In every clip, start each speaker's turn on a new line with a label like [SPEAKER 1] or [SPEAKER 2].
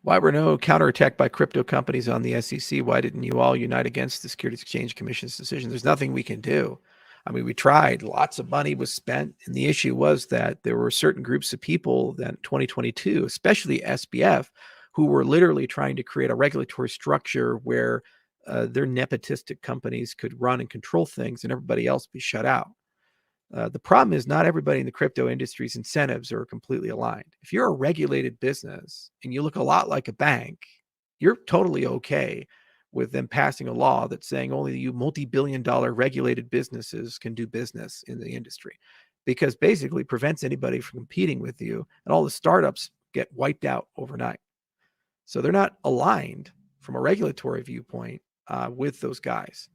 [SPEAKER 1] Why were no counterattack by crypto companies on the SEC? Why didn't you all unite against the Securities Exchange Commission's decision? There's nothing we can do. I mean, we tried. Lots of money was spent. And the issue was that there were certain groups of people that 2022, especially SBF, who were literally trying to create a regulatory structure where their nepotistic companies could run and control things and everybody else be shut out. The problem is not everybody in the crypto industry's incentives are completely aligned. If you're a regulated business and you look a lot like a bank, you're totally okay with them passing a law that's saying only you multi-billion-dollar regulated businesses can do business in the industry, because basically prevents anybody from competing with you, and all the startups get wiped out overnight. So they're not aligned from a regulatory viewpoint with those guys.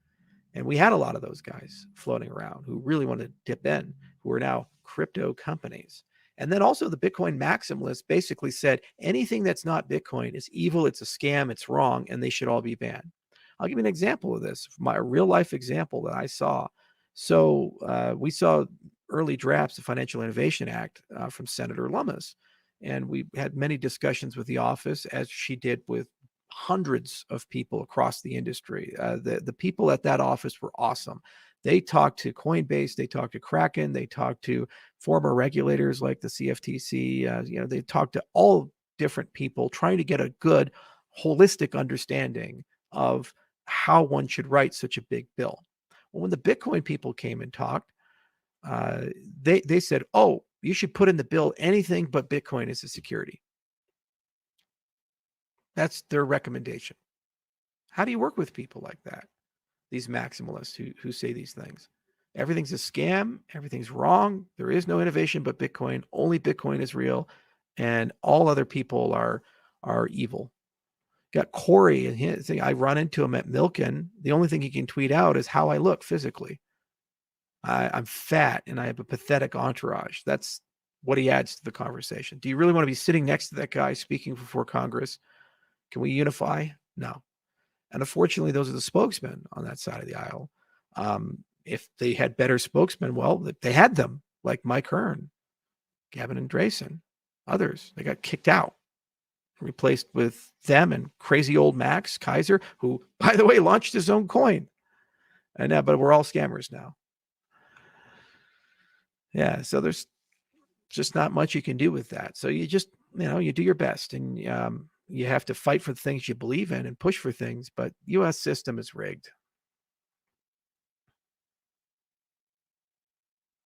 [SPEAKER 1] And we had a lot of those guys floating around who really wanted to dip in, who are now crypto companies. And then also the Bitcoin maximalists basically said anything that's not Bitcoin is evil, it's a scam, it's wrong, and they should all be banned. I'll give you an example of this, my real life example that I saw. So we saw early drafts of Financial Innovation Act from Senator Lummis. And we had many discussions with the office, as she did with hundreds of people across the industry. The people at that office were awesome. They talked to Coinbase, they talked to Kraken, they talked to former regulators like the CFTC. They talked to all different people trying to get a good, holistic understanding of how one should write such a big bill. Well, when the Bitcoin people came and talked, they said, "Oh, you should put in the bill anything but Bitcoin as a security." That's their recommendation. How do you work with people like that? These maximalists who say these things. Everything's a scam. Everything's wrong. There is no innovation but Bitcoin. Only Bitcoin is real. And all other people are evil. Got Corey, and I run into him at Milken. The only thing he can tweet out is how I look physically. I'm fat and I have a pathetic entourage. That's what he adds to the conversation. Do you really want to be sitting next to that guy speaking before Congress? Can we unify? No. And unfortunately, those are the spokesmen on that side of the aisle. If they had better spokesmen, well, they had them, like Mike Hearn, Gavin Andresen, others. They got kicked out, replaced with them and crazy old Max Kaiser, who, by the way, launched his own coin. And but we're all scammers now. Yeah, so there's just not much you can do with that. So you just, you do your best, and you have to fight for the things you believe in and push for things. But U.S. system is rigged.